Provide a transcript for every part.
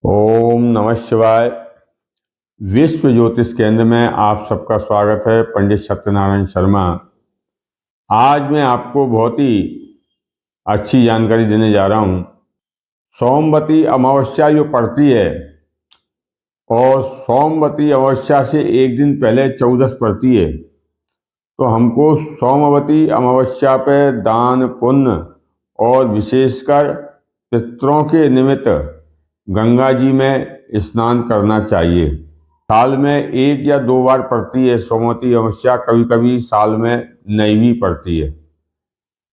ओम नमः शिवाय। विश्व ज्योतिष केंद्र में आप सबका स्वागत है। पंडित सत्यनारायण शर्मा। आज मैं आपको बहुत ही अच्छी जानकारी देने जा रहा हूँ। सोमवती अमावस्या जो पड़ती है और सोमवती अमावस्या से एक दिन पहले चौदस पड़ती है, तो हमको सोमवती अमावस्या पे दान पुण्य और विशेषकर पितरों के निमित्त गंगा जी में स्नान करना चाहिए। साल में एक या दो बार पड़ती है सोमवती अमावस्या, कभी कभी साल में नहीं भी पड़ती है।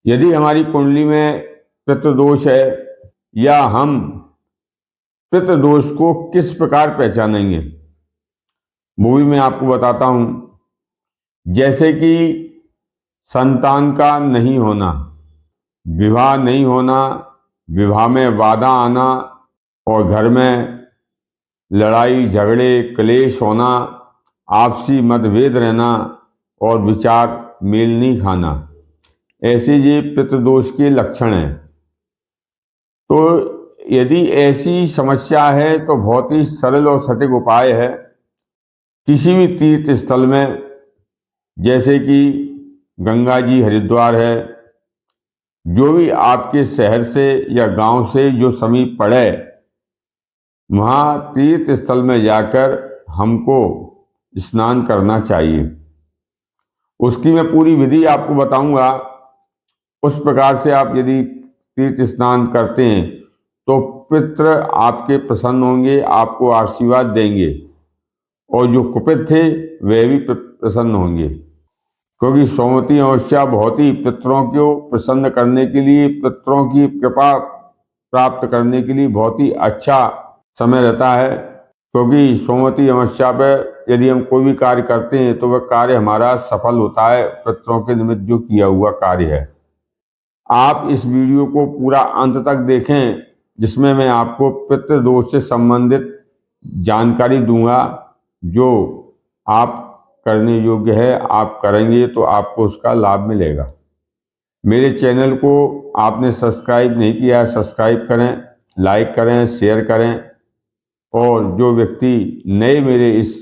यदि हमारी कुंडली में पितृदोष है या हम पितृदोष को किस प्रकार पहचानेंगे वो भी मैं आपको बताता हूं। जैसे कि संतान का नहीं होना, विवाह नहीं होना, विवाह में बाधा आना और घर में लड़ाई झगड़े क्लेश होना, आपसी मतभेद रहना और विचार मेल नहीं खाना, ऐसे ये पितृदोष के लक्षण हैं। तो यदि ऐसी समस्या है तो बहुत ही सरल और सटीक उपाय है। किसी भी तीर्थ स्थल में, जैसे कि गंगा जी हरिद्वार है, जो भी आपके शहर से या गांव से जो समीप पड़े, वहाँ तीर्थ स्थल में जाकर हमको स्नान करना चाहिए। उसकी मैं पूरी विधि आपको बताऊंगा। उस प्रकार से आप यदि तीर्थ स्नान करते हैं तो पितृ आपके प्रसन्न होंगे, आपको आशीर्वाद देंगे और जो कुपित थे वे भी प्रसन्न होंगे। क्योंकि सोमवती अमावस्या बहुत ही पितरों को प्रसन्न करने के लिए, पितरों की कृपा प्राप्त करने के लिए बहुत ही अच्छा समय रहता है। क्योंकि सोमवती अमावस्या पर यदि हम कोई भी कार्य करते हैं तो वह कार्य हमारा सफल होता है, पितरों के निमित्त जो किया हुआ कार्य है। आप इस वीडियो को पूरा अंत तक देखें, जिसमें मैं आपको पितृदोष से संबंधित जानकारी दूंगा, जो आप करने योग्य है। आप करेंगे तो आपको उसका लाभ मिलेगा। मेरे चैनल को आपने सब्सक्राइब नहीं किया, सब्सक्राइब करें, लाइक करें, शेयर करें और जो व्यक्ति नए मेरे इस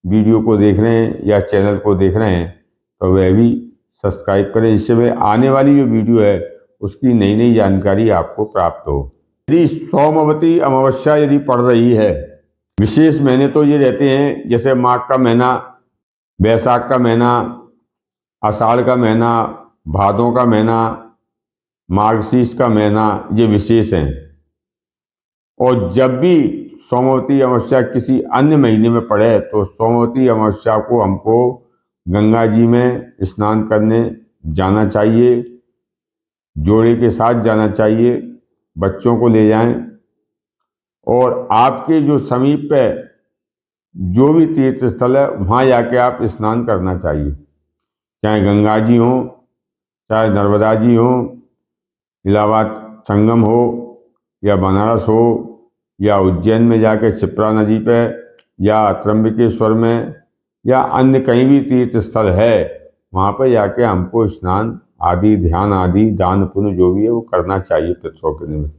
वीडियो को देख रहे हैं या चैनल को देख रहे हैं तो वह भी सब्सक्राइब करें, जिससे मैं आने वाली जो वीडियो है उसकी नई नई जानकारी आपको प्राप्त हो। यदि सोमवती अमावस्या यदि पड़ रही है, विशेष महीने तो ये रहते हैं, जैसे माघ का महीना, बैसाख का महीना, आषाढ़ का महीना, भादों का महीना, मार्गशीर्ष का महीना, ये विशेष हैं। और जब भी सोमवती अमावस्या किसी अन्य महीने में पड़े तो सोमवती अमावस्या को हमको गंगा जी में स्नान करने जाना चाहिए। जोड़े के साथ जाना चाहिए, बच्चों को ले जाएं और आपके जो समीप पे जो भी तीर्थ स्थल है वहाँ जाके आप स्नान करना चाहिए। चाहे गंगा जी हो, चाहे नर्मदा जी हो, इलाहाबाद संगम हो, या बनारस हो, या उज्जैन में जाके क्षिप्रा नदी पे, या त्र्यंबकेश्वर में, या अन्य कहीं भी तीर्थ स्थल है, वहाँ पर जाके हमको स्नान आदि, ध्यान आदि, दान पुण्य जो भी है वो करना चाहिए पितरों के निमित्त।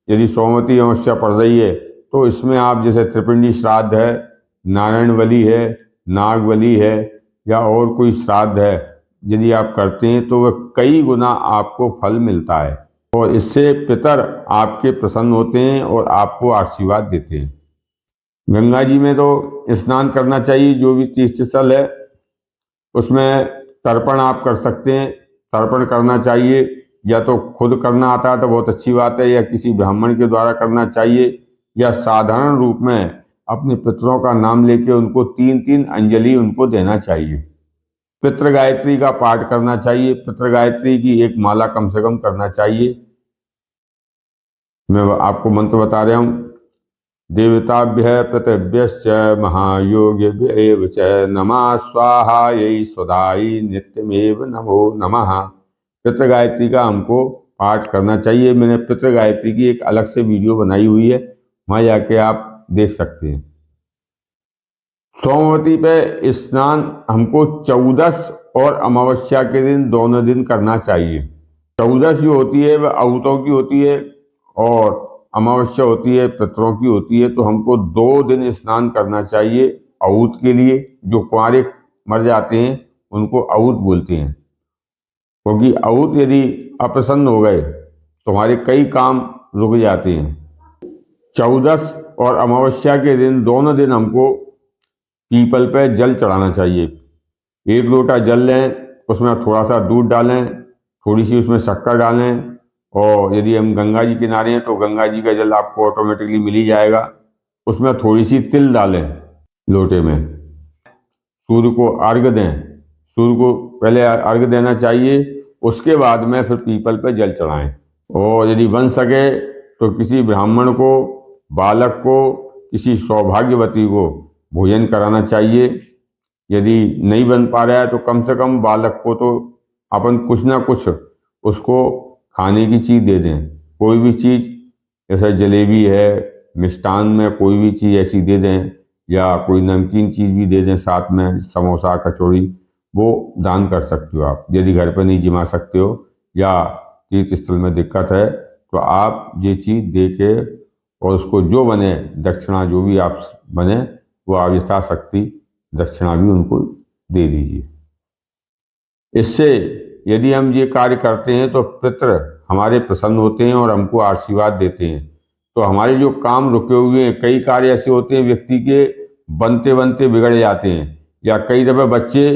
यदि सोमवती अमावस्या पड़ रही है तो इसमें आप जैसे त्रिपिंडी श्राद्ध है, नारायण बलि है, नाग बलि है, या और कोई श्राद्ध है, यदि आप करते हैं तो वह कई गुना आपको फल मिलता है और इससे पितर आपके प्रसन्न होते हैं और आपको आशीर्वाद देते हैं। गंगा जी में तो स्नान करना चाहिए। जो भी तीर्थ स्थल है उसमें तर्पण आप कर सकते हैं, तर्पण करना चाहिए। या तो खुद करना आता है तो बहुत अच्छी बात है, या किसी ब्राह्मण के द्वारा करना चाहिए, या साधारण रूप में अपने पितरों का नाम लेके उनको 3-3 अंजलि उनको देना चाहिए। पितृ गायत्री का पाठ करना चाहिए, पितृ गायत्री की एक माला कम से कम करना चाहिए। मैं आपको मंत्र बता रहा हूँ। देवताभ्य पृथिव्यश्च महायोगिभ्येव च नमः स्वाहायै स्वधायै नित्यमेव नमो नमः। पितृ गायत्री का हमको पाठ करना चाहिए। मैंने पितृ गायत्री की एक अलग से वीडियो बनाई हुई है, वहाँ जाके आप देख सकते हैं। सोमवती पे स्नान हमको चौदस और अमावस्या के दिन दोनों दिन करना चाहिए। चौदस जो होती है वह अहुतों की होती है और अमावस्या होती है, पितरों की होती है, तो हमको 2 दिन स्नान करना चाहिए अऊत के लिए। जो कुंवारे मर जाते हैं उनको अऊत बोलते हैं, क्योंकि अऊत यदि अप्रसन्न हो गए तो हमारे कई काम रुक जाते हैं। 14 और अमावस्या के दिन दोनों दिन हमको पीपल पे जल चढ़ाना चाहिए। 1 लोटा जल लें, उसमें थोड़ा सा दूध डालें, थोड़ी सी उसमें शक्कर डालें, और यदि हम गंगा जी किनारे हैं तो गंगा जी का जल आपको ऑटोमेटिकली मिल ही जाएगा। उसमें थोड़ी सी तिल डालें लोटे में। सूर्य को अर्घ्य दें, सूर्य को पहले अर्घ्य देना चाहिए, उसके बाद में फिर पीपल पे जल चढ़ाएं। और यदि बन सके तो किसी ब्राह्मण को, बालक को, किसी सौभाग्यवती को भोजन कराना चाहिए। यदि नहीं बन पा रहा है तो कम से कम बालक को तो अपन कुछ ना कुछ उसको खाने की चीज़ दे दें। कोई भी चीज़, जैसे जलेबी है, मिष्ठान में कोई भी चीज़ ऐसी दे दें, या कोई नमकीन चीज़ भी दे दें साथ में, समोसा, कचौड़ी, वो दान कर सकते हो आप। यदि घर पर नहीं जमा सकते हो या तीर्थ स्थल में दिक्कत है तो आप ये चीज़ दे के, और उसको जो बने दक्षिणा, जो भी आप बने वो आप यथाशक्ति दक्षिणा भी उनको दे दीजिए। इससे यदि हम ये कार्य करते हैं तो पितृ हमारे प्रसन्न होते हैं और हमको आशीर्वाद देते हैं। तो हमारे जो काम रुके हुए हैं, कई कार्य ऐसे होते हैं व्यक्ति के बनते बनते बिगड़ जाते हैं, या कई दफ़े बच्चे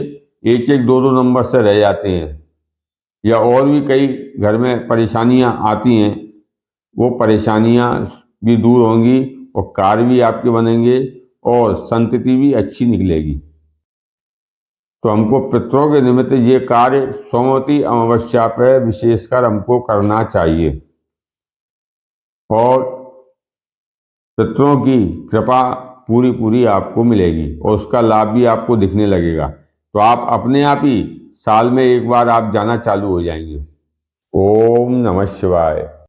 1-1, 2-2 नंबर से रह जाते हैं, या और भी कई घर में परेशानियां आती हैं। वो परेशानियां भी दूर होंगी और कार्य भी आपके बनेंगे और संतति भी अच्छी निकलेगी। तो हमको पितरों के निमित्त ये कार्य सोमवती अमावस्या पर विशेषकर हमको करना चाहिए, और पितरों की कृपा पूरी पूरी आपको मिलेगी और उसका लाभ भी आपको दिखने लगेगा। तो आप अपने आप ही साल में 1 बार आप जाना चालू हो जाएंगे। ओम नमः शिवाय।